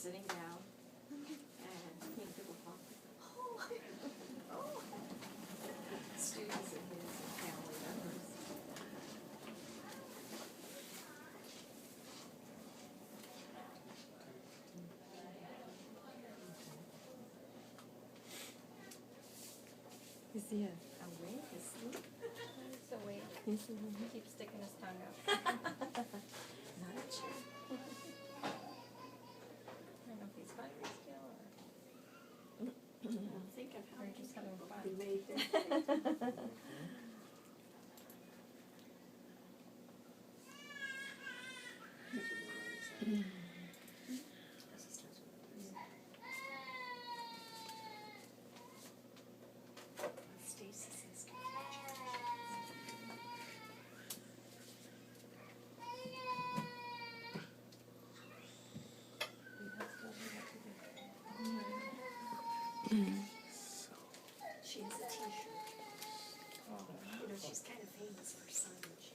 sitting down, and he will talk, oh, students and his family members. Is he awake, asleep? He's awake. He's He awake. keeps sticking his tongue up. Not sure. I don't know if he's hungry still or I'm thinking how Or just having fun. he made this. Stacy says, she has a t-shirt. oh, You know, she's kind of famous for signing. She